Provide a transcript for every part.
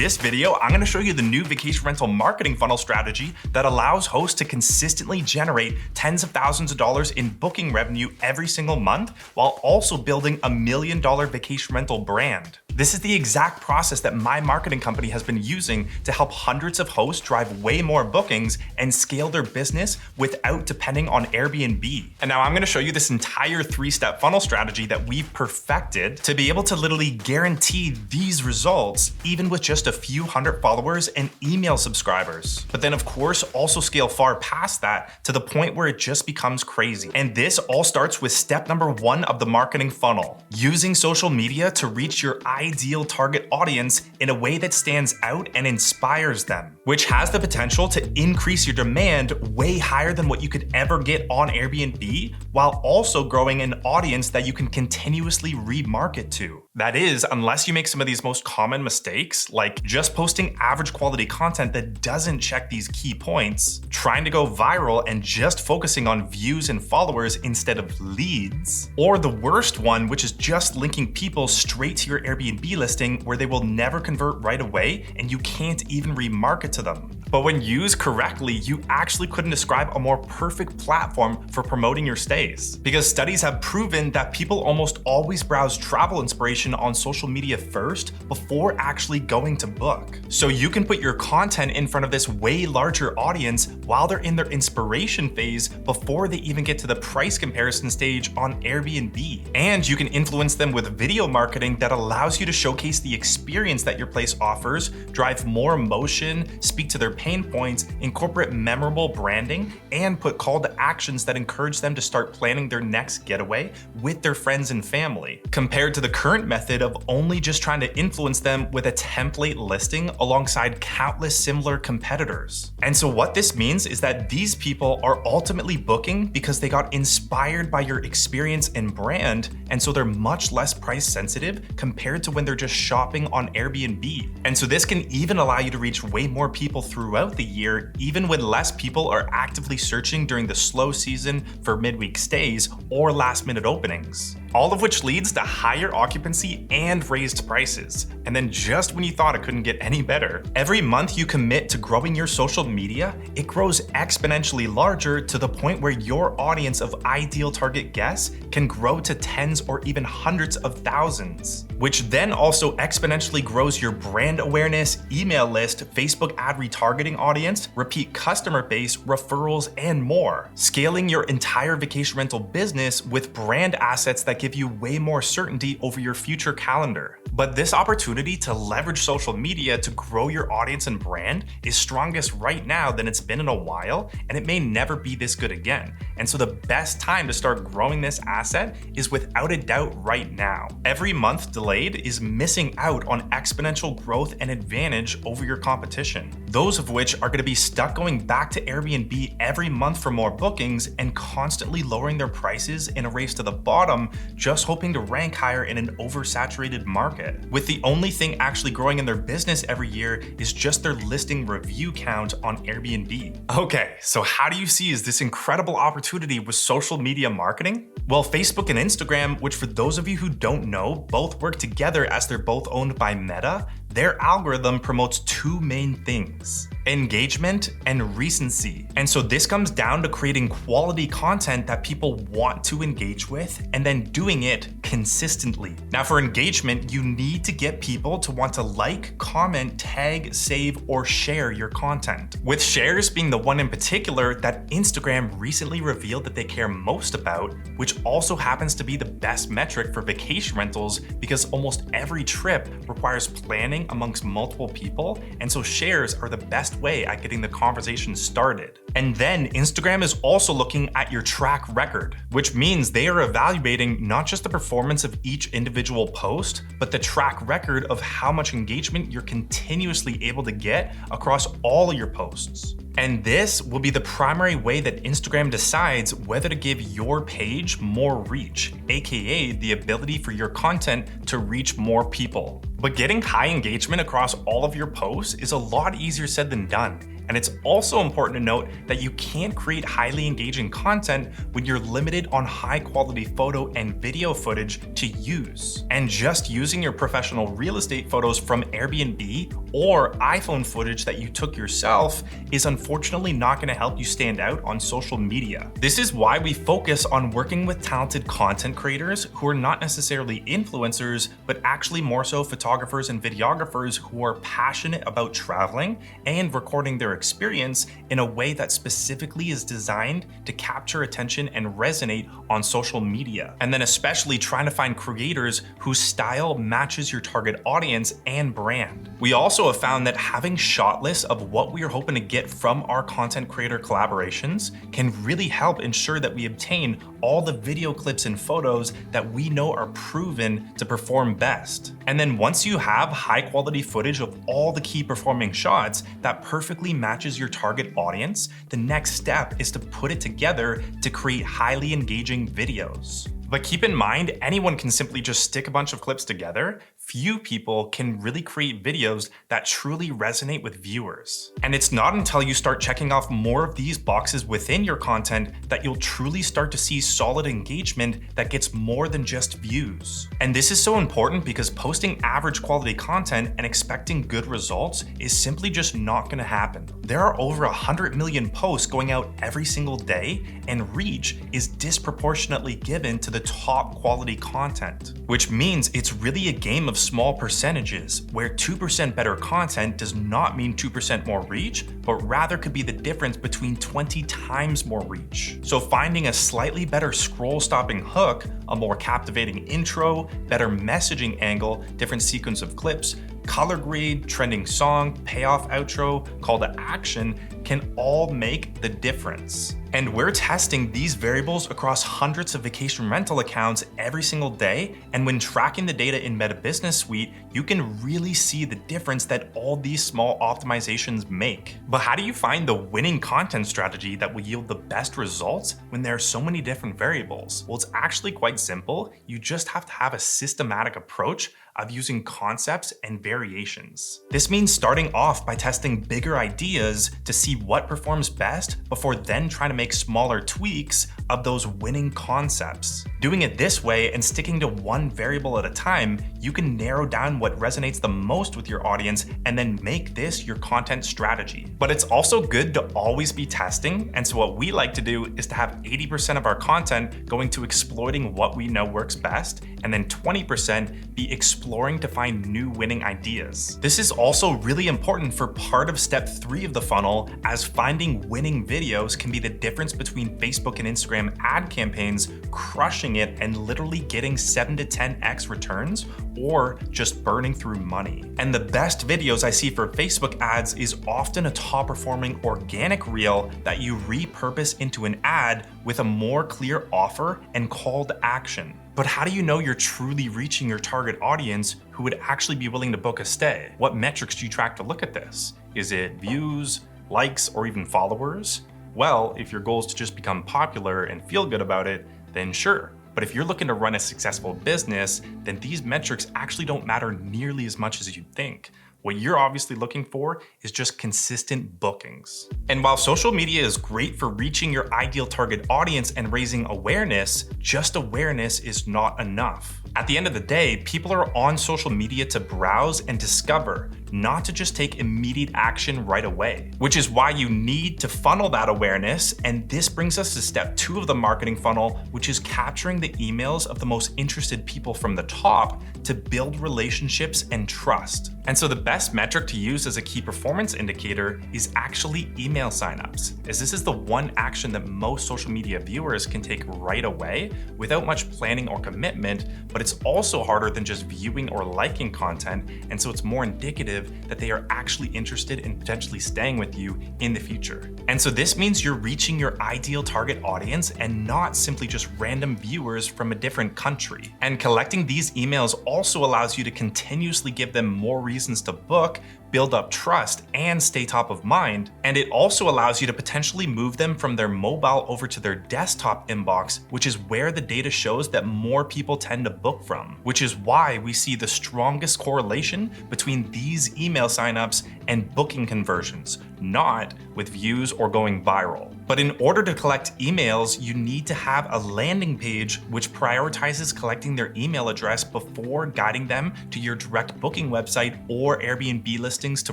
this video, I'm gonna show you the new vacation rental marketing funnel strategy that allows hosts to consistently generate tens of thousands of dollars in booking revenue every single month, while also building $1 million vacation rental brand. This is the exact process that my marketing company has been using to help hundreds of hosts drive way more bookings and scale their business without depending on Airbnb. And now I'm gonna show you this entire 3-step funnel strategy that we've perfected to be able to literally guarantee these results, even with just a few hundred followers and email subscribers. But then of course, also scale far past that to the point where it just becomes crazy. And this all starts with step number 1 of the marketing funnel, using social media to reach your ideal target audience in a way that stands out and inspires them, which has the potential to increase your demand way higher than what you could ever get on Airbnb, while also growing an audience that you can continuously remarket to. That is, unless you make some of these most common mistakes, like just posting average quality content that doesn't check these key points, trying to go viral and just focusing on views and followers instead of leads, or the worst one, which is just linking people straight to your Airbnb listing where they will never convert right away and you can't even remarket to them. But when used correctly, you actually couldn't describe a more perfect platform for promoting your stays. Because studies have proven that people almost always browse travel inspiration on social media first before actually going to book. So you can put your content in front of this way larger audience while they're in their inspiration phase before they even get to the price comparison stage on Airbnb. And you can influence them with video marketing that allows you to showcase the experience that your place offers, drive more emotion, speak to their pain points, incorporate memorable branding, and put call to actions that encourage them to start planning their next getaway with their friends and family, compared to the current method of only just trying to influence them with a template listing alongside countless similar competitors. And so what this means is that these people are ultimately booking because they got inspired by your experience and brand, and so they're much less price sensitive compared to when they're just shopping on Airbnb. And so this can even allow you to reach way more people throughout the year, even when less people are actively searching during the slow season for midweek stays or last minute openings. All of which leads to higher occupancy and raised prices. And then just when you thought it couldn't get any better, every month you commit to growing your social media, it grows exponentially larger to the point where your audience of ideal target guests can grow to tens or even hundreds of thousands, which then also exponentially grows your brand awareness, email list, Facebook ad retargeting audience, repeat customer base, referrals, and more. Scaling your entire vacation rental business with brand assets that give you way more certainty over your future calendar. But this opportunity to leverage social media to grow your audience and brand is strongest right now than it's been in a while, and it may never be this good again. And so the best time to start growing this asset is without a doubt right now. Every month delayed is missing out on exponential growth and advantage over your competition, those of which are going to be stuck going back to Airbnb every month for more bookings and constantly lowering their prices in a race to the bottom, just hoping to rank higher in an oversaturated market, with the only thing actually growing in their business every year is just their listing review count on Airbnb. Okay, so how do you see is this incredible opportunity with social media marketing? Well, Facebook and Instagram, which for those of you who don't know, both work together as they're both owned by Meta, their algorithm promotes 2 main things: engagement and recency. And so this comes down to creating quality content that people want to engage with and then doing it consistently. Now for engagement, you need to get people to want to like, comment, tag, save, or share your content. With shares being the one in particular that Instagram recently revealed that they care most about, which also happens to be the best metric for vacation rentals because almost every trip requires planning amongst multiple people, and so shares are the best way at getting the conversation started. And then Instagram is also looking at your track record, which means they are evaluating not just the performance of each individual post, but the track record of how much engagement you're continuously able to get across all of your posts. And this will be the primary way that Instagram decides whether to give your page more reach, aka the ability for your content to reach more people. But getting high engagement across all of your posts is a lot easier said than done. And it's also important to note that you can't create highly engaging content when you're limited on high quality photo and video footage to use. And just using your professional real estate photos from Airbnb or iPhone footage that you took yourself is unfortunately not going to help you stand out on social media. This is why we focus on working with talented content creators who are not necessarily influencers, but actually more so photographers and videographers who are passionate about traveling and recording their experience in a way that specifically is designed to capture attention and resonate on social media. And then especially trying to find creators whose style matches your target audience and brand. We also have found that having shot lists of what we are hoping to get from our content creator collaborations can really help ensure that we obtain all the video clips and photos that we know are proven to perform best. And then once you have high quality footage of all the key performing shots that perfectly matches your target audience, the next step is to put it together to create highly engaging videos. But keep in mind, anyone can simply just stick a bunch of clips together. Few people can really create videos that truly resonate with viewers. And it's not until you start checking off more of these boxes within your content that you'll truly start to see solid engagement that gets more than just views. And this is so important because posting average quality content and expecting good results is simply just not going to happen. There are over 100 million posts going out every single day, and reach is disproportionately given to the top quality content, which means it's really a game of small percentages, where 2% better content does not mean 2% more reach, but rather could be the difference between 20 times more reach. So finding a slightly better scroll stopping hook, a more captivating intro, better messaging angle, different sequence of clips, color grade, trending song, payoff outro, call to action can all make the difference. And we're testing these variables across hundreds of vacation rental accounts every single day. And when tracking the data in Meta Business Suite, you can really see the difference that all these small optimizations make. But how do you find the winning content strategy that will yield the best results when there are so many different variables? Well, it's actually quite simple. You just have to have a systematic approach of using concepts and variations. This means starting off by testing bigger ideas to see what performs best before then trying to make smaller tweaks of those winning concepts. Doing it this way and sticking to one variable at a time, you can narrow down what resonates the most with your audience and then make this your content strategy. But it's also good to always be testing, and so what we like to do is to have 80% of our content going to exploiting what we know works best, and then 20% be exploring to find new winning ideas. This is also really important for part of step 3 of the funnel, as finding winning videos can be the difference between Facebook and Instagram ad campaigns crushing it and literally getting 7 to 10x returns, or just burning through money. And the best videos I see for Facebook ads is often a top performing organic reel that you repurpose into an ad with a more clear offer and call to action. But how do you know you're truly reaching your target audience who would actually be willing to book a stay? What metrics do you track to look at this? Is it views, likes, or even followers? Well, if your goal is to just become popular and feel good about it, then sure. But if you're looking to run a successful business, then these metrics actually don't matter nearly as much as you'd think. What you're obviously looking for is just consistent bookings. And while social media is great for reaching your ideal target audience and raising awareness, just awareness is not enough. At the end of the day, people are on social media to browse and discover, not to just take immediate action right away, which is why you need to funnel that awareness. And this brings us to step 2 of the marketing funnel, which is capturing the emails of the most interested people from the top to build relationships and trust. And so the best metric to use as a key performance indicator is actually email signups, as this is the one action that most social media viewers can take right away without much planning or commitment, but it's also harder than just viewing or liking content, and so it's more indicative that they are actually interested in potentially staying with you in the future. And so this means you're reaching your ideal target audience and not simply just random viewers from a different country. And collecting these emails also allows you to continuously give them more reasons reasons to book, build up trust, and stay top of mind. And it also allows you to potentially move them from their mobile over to their desktop inbox, which is where the data shows that more people tend to book from, which is why we see the strongest correlation between these email signups and booking conversions, not with views or going viral. But in order to collect emails, you need to have a landing page which prioritizes collecting their email address before guiding them to your direct booking website or Airbnb listings to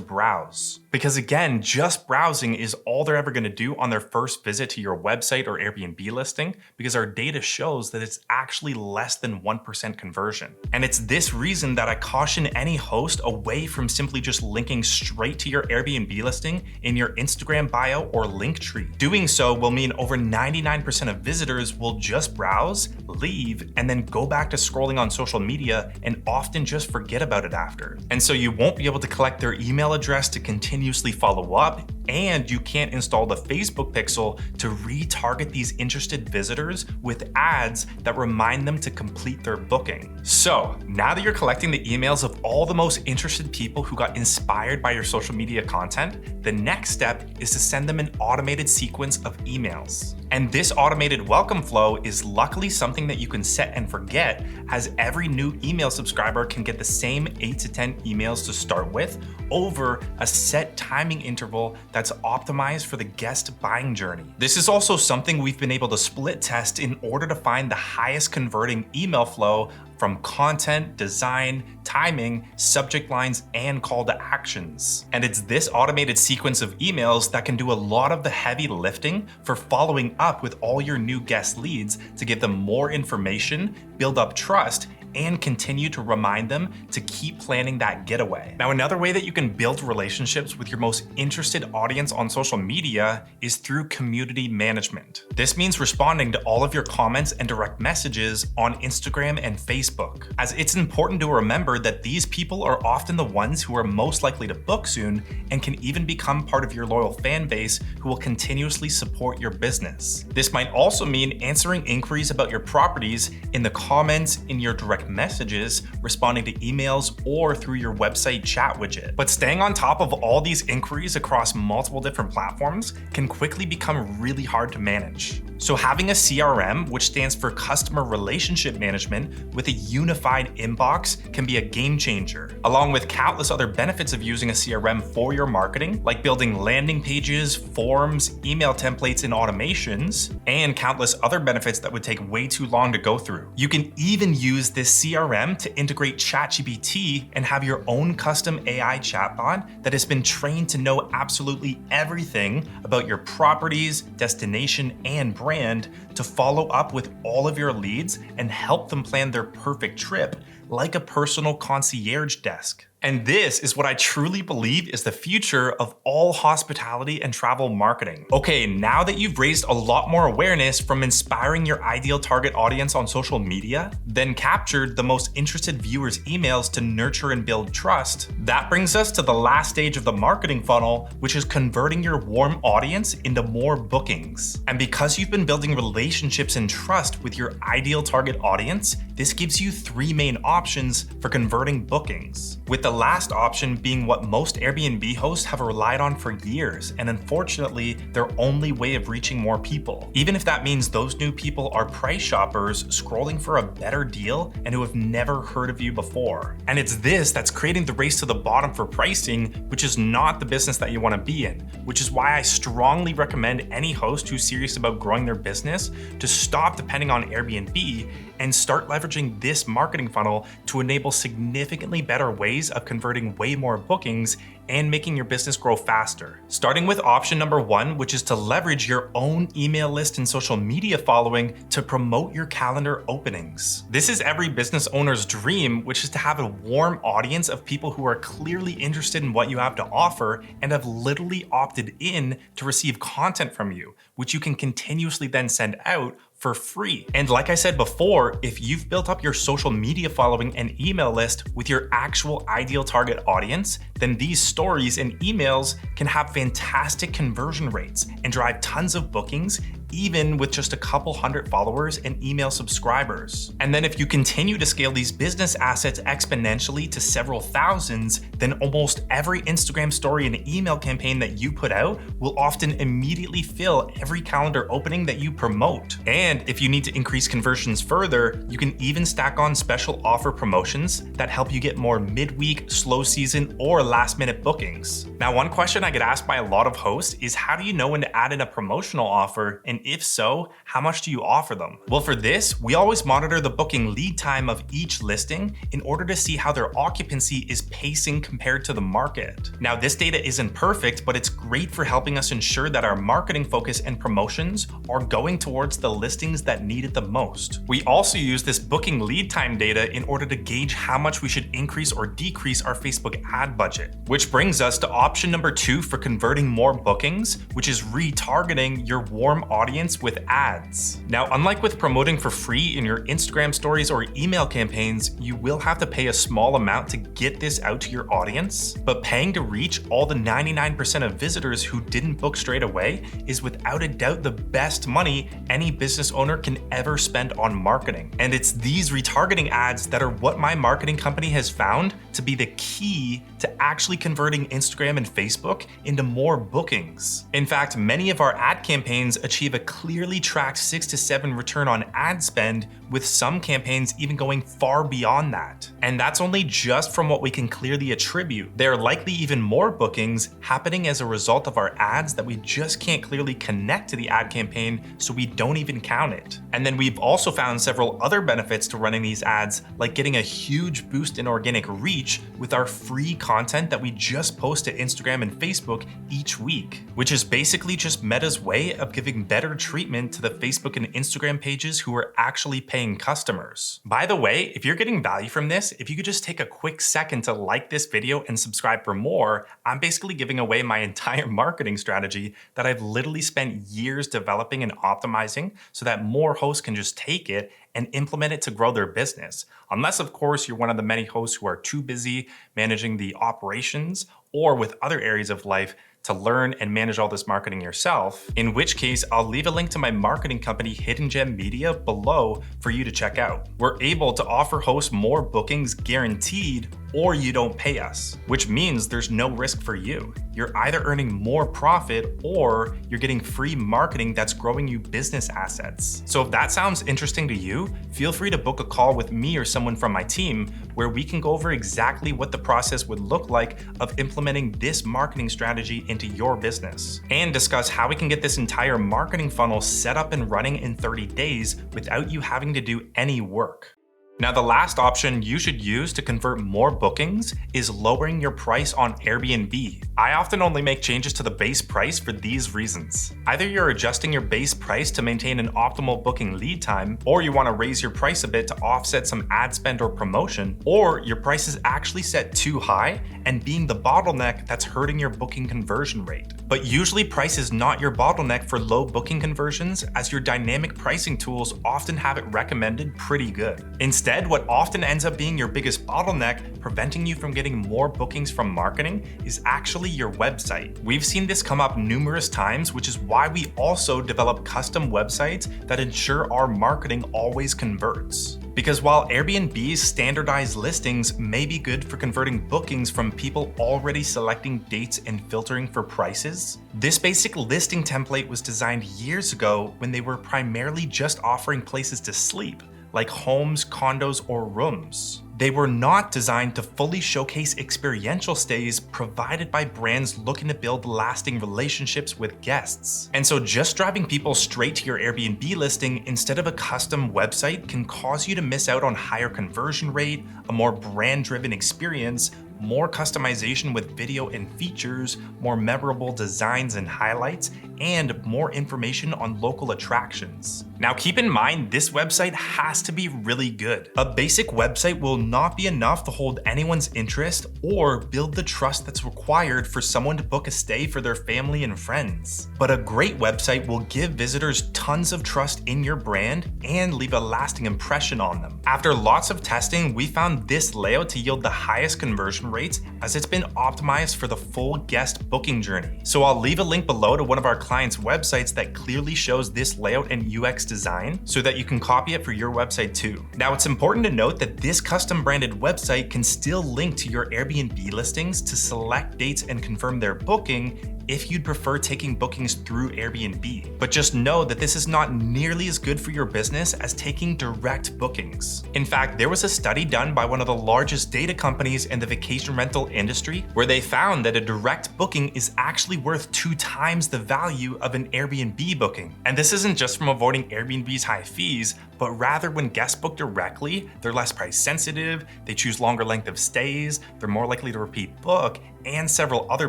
browse. Because again, just browsing is all they're ever going to do on their first visit to your website or Airbnb listing, because our data shows that it's actually less than 1% conversion. And it's this reason that I caution any host away from simply just linking straight to your Airbnb listing in your Instagram bio or link tree. Doing so will mean over 99% of visitors will just browse, leave, and then go back to scrolling on social media and often just forget about it after. And so you won't be able to collect their email address to continuously follow up, and you can't install the Facebook pixel to retarget these interested visitors with ads that remind them to complete their booking. So now that you're collecting the emails of all the most interested people who got inspired by your social media content, the next step is to send them an automated sequence of emails. And this automated welcome flow is luckily something that you can set and forget, as every new email subscriber can get the same 8 to 10 emails to start with over a set timing interval that's optimized for the guest buying journey. This is also something we've been able to split test in order to find the highest converting email flow from content, design, timing, subject lines, and call to actions. And it's this automated sequence of emails that can do a lot of the heavy lifting for following up with all your new guest leads to give them more information, build up trust, and continue to remind them to keep planning that getaway. Now, another way that you can build relationships with your most interested audience on social media is through community management. This means responding to all of your comments and direct messages on Instagram and Facebook, as it's important to remember that these people are often the ones who are most likely to book soon and can even become part of your loyal fan base who will continuously support your business. This might also mean answering inquiries about your properties in the comments, in your direct messages, responding to emails, or through your website chat widget. But staying on top of all these inquiries across multiple different platforms can quickly become really hard to manage. So having a CRM, which stands for Customer Relationship Management, with a unified inbox can be a game changer, along with countless other benefits of using a CRM for your marketing, like building landing pages, forms, email templates, and automations, and countless other benefits that would take way too long to go through. You can even use this CRM to integrate ChatGPT and have your own custom AI chatbot that has been trained to know absolutely everything about your properties, destination, and brand to follow up with all of your leads and help them plan their perfect trip like a personal concierge desk. And this is what I truly believe is the future of all hospitality and travel marketing. Okay, now that you've raised a lot more awareness from inspiring your ideal target audience on social media, then captured the most interested viewers' emails to nurture and build trust, that brings us to the last stage of the marketing funnel, which is converting your warm audience into more bookings. And because you've been building relationships and trust with your ideal target audience, this gives you 3 main options for converting bookings, with the last option being what most Airbnb hosts have relied on for years, and unfortunately, their only way of reaching more people, even if that means those new people are price shoppers scrolling for a better deal and who have never heard of you before. And it's this that's creating the race to the bottom for pricing, which is not the business that you want to be in, which is why I strongly recommend any host who's serious about growing their business to stop depending on Airbnb and start leveraging this marketing funnel to enable significantly better ways of converting way more bookings and making your business grow faster. Starting with option number 1, which is to leverage your own email list and social media following to promote your calendar openings. This is every business owner's dream, which is to have a warm audience of people who are clearly interested in what you have to offer and have literally opted in to receive content from you, which you can continuously then send out for free. And like I said before, if you've built up your social media following and email list with your actual ideal target audience, then these stories and emails can have fantastic conversion rates and drive tons of bookings, even with just a couple hundred followers and email subscribers. And then if you continue to scale these business assets exponentially to several thousands, then almost every Instagram story and email campaign that you put out will often immediately fill every calendar opening that you promote. And if you need to increase conversions further, you can even stack on special offer promotions that help you get more midweek, slow season, or last minute bookings. Now, one question I get asked by a lot of hosts is, how do you know when to add in a promotional offer? And if so, how much do you offer them? Well, for this, we always monitor the booking lead time of each listing in order to see how their occupancy is pacing compared to the market. Now, this data isn't perfect, but it's great for helping us ensure that our marketing focus and promotions are going towards the listings that need it the most. We also use this booking lead time data in order to gauge how much we should increase or decrease our Facebook ad budget. Which brings us to option number 2 for converting more bookings, which is retargeting your warm audience with ads. Now, unlike with promoting for free in your Instagram stories or email campaigns, you will have to pay a small amount to get this out to your audience, but paying to reach all the 99% of visitors who didn't book straight away is without a doubt the best money any business owner can ever spend on marketing. And it's these retargeting ads that are what my marketing company has found to be the key to actually converting Instagram and Facebook into more bookings. In fact, many of our ad campaigns achieve a clearly tracked 6 to 7 return on ad spend, with some campaigns even going far beyond that. And that's only just from what we can clearly attribute. There are likely even more bookings happening as a result of our ads that we just can't clearly connect to the ad campaign, so we don't even count it. And then we've also found several other benefits to running these ads, like getting a huge boost in organic reach with our free content that we just post to Instagram and Facebook each week, which is basically just Meta's way of giving better treatment to the Facebook and Instagram pages who are actually paying customers. By the way, if you're getting value from this, if you could just take a quick second to like this video and subscribe for more, I'm basically giving away my entire marketing strategy that I've literally spent years developing and optimizing so that more hosts can just take it and implement it to grow their business. Unless, of course, you're one of the many hosts who are too busy managing the operations or with other areas of life to learn and manage all this marketing yourself, in which case I'll leave a link to my marketing company, Hidden Gem Media, below for you to check out. We're able to offer hosts more bookings guaranteed, or you don't pay us, which means there's no risk for you. You're either earning more profit or you're getting free marketing that's growing you business assets. So if that sounds interesting to you, feel free to book a call with me or someone from my team where we can go over exactly what the process would look like of implementing this marketing strategy into your business, and discuss how we can get this entire marketing funnel set up and running in 30 days without you having to do any work. Now, the last option you should use to convert more bookings is lowering your price on Airbnb. I often only make changes to the base price for these reasons. Either you're adjusting your base price to maintain an optimal booking lead time, or you want to raise your price a bit to offset some ad spend or promotion, or your price is actually set too high and being the bottleneck that's hurting your booking conversion rate. But usually price is not your bottleneck for low booking conversions, as your dynamic pricing tools often have it recommended pretty good. Instead, what often ends up being your biggest bottleneck, preventing you from getting more bookings from marketing, is actually your website. We've seen this come up numerous times, which is why we also develop custom websites that ensure our marketing always converts. Because while Airbnb's standardized listings may be good for converting bookings from people already selecting dates and filtering for prices, this basic listing template was designed years ago when they were primarily just offering places to sleep, like homes, condos, or rooms. They were not designed to fully showcase experiential stays provided by brands looking to build lasting relationships with guests. And so just driving people straight to your Airbnb listing instead of a custom website can cause you to miss out on higher conversion rate, a more brand-driven experience, more customization with video and features, more memorable designs and highlights, and more information on local attractions. Now keep in mind, this website has to be really good. A basic website will not be enough to hold anyone's interest or build the trust that's required for someone to book a stay for their family and friends. But a great website will give visitors tons of trust in your brand and leave a lasting impression on them. After lots of testing, we found this layout to yield the highest conversion cancellation rates as it's been optimized for the full guest booking journey. So I'll leave a link below to one of our clients' websites that clearly shows this layout and UX design so that you can copy it for your website too. Now, it's important to note that this custom branded website can still link to your Airbnb listings to select dates and confirm their booking if you'd prefer taking bookings through Airbnb. But just know that this is not nearly as good for your business as taking direct bookings. In fact, there was a study done by one of the largest data companies in the vacation rental industry where they found that a direct booking is actually worth 2 times the value of an Airbnb booking. And this isn't just from avoiding Airbnb's high fees, but rather when guests book directly, they're less price sensitive, they choose longer length of stays, they're more likely to repeat book, and several other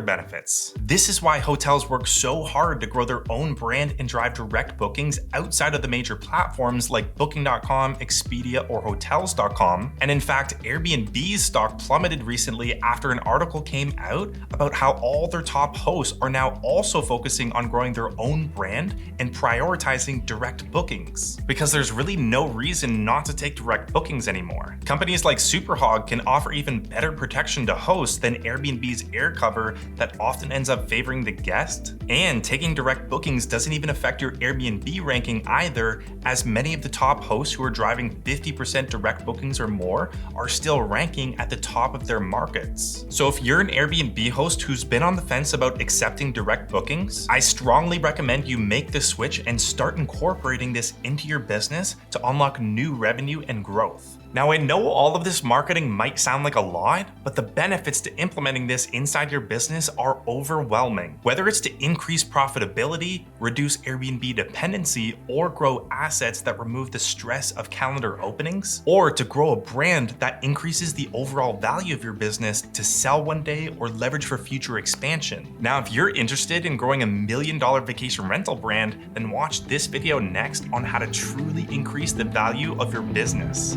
benefits. This is why hotels work so hard to grow their own brand and drive direct bookings outside of the major platforms like Booking.com, Expedia, or Hotels.com. And in fact, Airbnb's stock plummeted recently after an article came out about how all their top hosts are now also focusing on growing their own brand and prioritizing direct bookings. Because there's really no reason not to take direct bookings anymore. Companies like Superhog can offer even better protection to hosts than Airbnb's air cover that often ends up favoring the guest. And taking direct bookings doesn't even affect your Airbnb ranking either, as many of the top hosts who are driving 50% direct bookings or more are still ranking at the top of their markets. So if you're an Airbnb host who's been on the fence about accepting direct bookings, I strongly recommend you make the switch and start incorporating this into your business to unlock new revenue and growth. Now, I know all of this marketing might sound like a lot, but the benefits to implementing this inside your business are overwhelming. Whether it's to increase profitability, reduce Airbnb dependency, or grow assets that remove the stress of calendar openings, or to grow a brand that increases the overall value of your business to sell one day or leverage for future expansion. Now, if you're interested in growing $1 million vacation rental brand, then watch this video next on how to truly increase the value of your business.